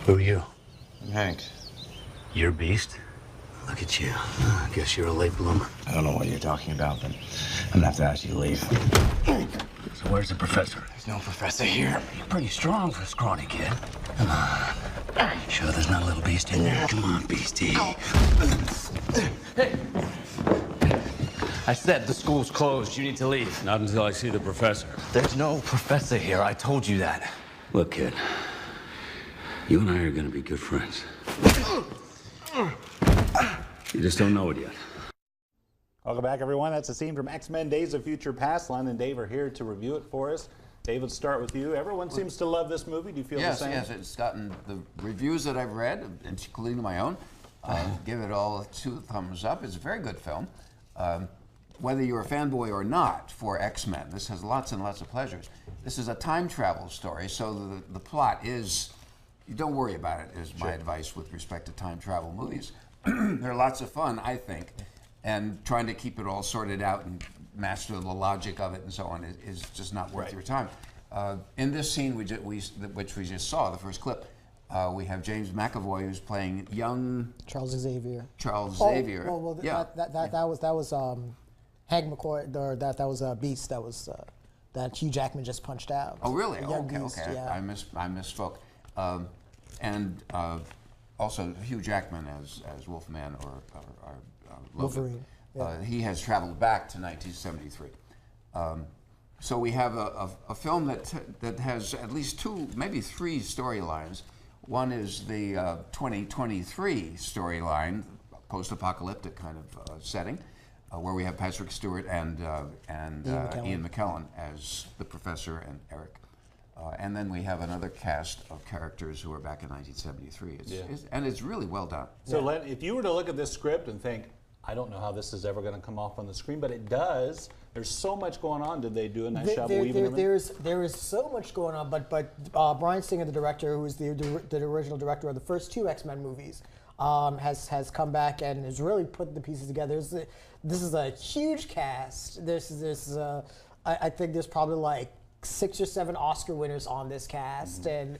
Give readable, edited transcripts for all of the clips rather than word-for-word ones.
Who are you? I'm Hank. You're Beast? Look at you. I guess you're a late bloomer. I don't know what you're talking about, but I'm gonna have to ask you to leave. So where's the professor? There's no professor here. You're pretty strong for a scrawny kid. Come on. You sure there's not a little beast in there? Come on, Beastie. Hey! I said the school's closed. You need to leave. Not until I see the professor. There's no professor here. I told you that. Look, kid. You and I are gonna be good friends. You just don't know it yet. Welcome back, everyone. That's a scene from X-Men Days of Future Past. Len and Dave are here to review it for us. Dave, let's start with you. Everyone seems to love this movie. Do you feel the same? Yes, it's gotten the reviews that I've read, including my own, give it all 2 thumbs up. It's a very good film. Whether you're a fanboy or not for X-Men, this has lots and lots of pleasures. This is a time travel story, so the plot is, you don't worry about it, is my advice with respect to time travel movies. They're lots of fun, I think, and trying to keep it all sorted out and master the logic of it and so on is just not worth your time. In this scene, which we just saw, the first clip, we have James McAvoy who's playing young Charles Xavier. Xavier. Well, that was Hank McCoy. That was Beast. That was that Hugh Jackman just punched out. Oh, really? Okay, Beast, okay. Yeah. I misspoke. And also Hugh Jackman as Wolfman or Wolverine. Yeah. He has traveled back to 1973. So we have a film that has at least 2, maybe 3 storylines. One is the 2023 storyline, post-apocalyptic kind of setting, where we have Patrick Stewart and Ian McKellen as the professor and Eric. And then we have another cast of characters who are back in 1973. And it's really well done. So, Len, if you were to look at this script and think, I don't know how this is ever going to come off on the screen, but it does. There's so much going on. Did they do a nice job of weaving everything? There is so much going on, but Bryan Singer, the director, who was the original director of the first 2 X-Men movies, has come back and has really put the pieces together. This is a huge cast. I think there's probably like 6 or 7 Oscar winners on this cast, and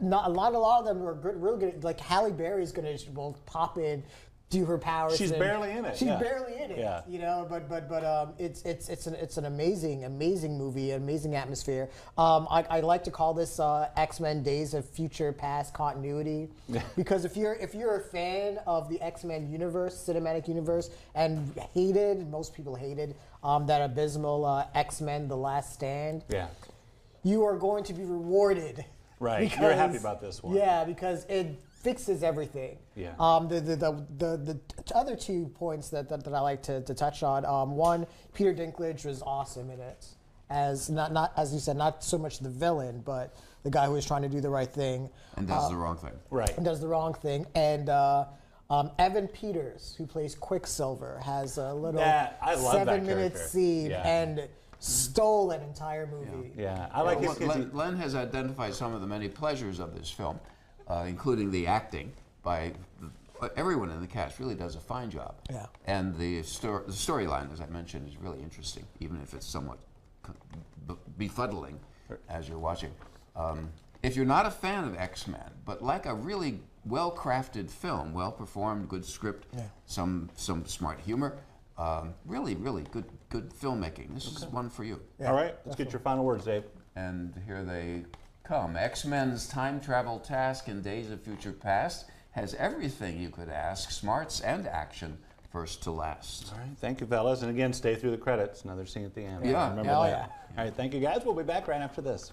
not a lot of them are good, real good. Like Halle Berry's going to pop in, do her powers. She's barely in it. She's barely in it. Yeah. You know, but it's an amazing movie, an amazing atmosphere. I like to call this X-Men Days of Future Past continuity, because if you're a fan of the X-Men universe, cinematic universe, and most people hated that abysmal X-Men: The Last Stand. Yeah. You are going to be rewarded. Right. You're happy about this one. Yeah, because it fixes everything. Yeah. The other 2 points that I like to touch on. One, Peter Dinklage was awesome in it, as not as you said, not so much the villain, but the guy who was trying to do the right thing and does the wrong thing. Right. And does the wrong thing. And Evan Peters, who plays Quicksilver, has a little 7-minute scene and stole an entire movie. Yeah. I like it. Len has identified some of the many pleasures of this film, including the acting by everyone in the cast. Really does a fine job. Yeah. And the storyline, as I mentioned, is really interesting, even if it's somewhat befuddling as you're watching. If you're not a fan of X-Men, but like a really well-crafted film, well-performed, good script, some smart humor, really good filmmaking. This is one for you. Yeah, all right, let's get your final words, Dave. And here they come. X-Men's time travel task in Days of Future Past has everything you could ask, smarts and action, first to last. All right, thank you, fellas. And again, stay through the credits. Another scene at the end. Yeah. Remember that. Yeah. All right, thank you, guys. We'll be back right after this.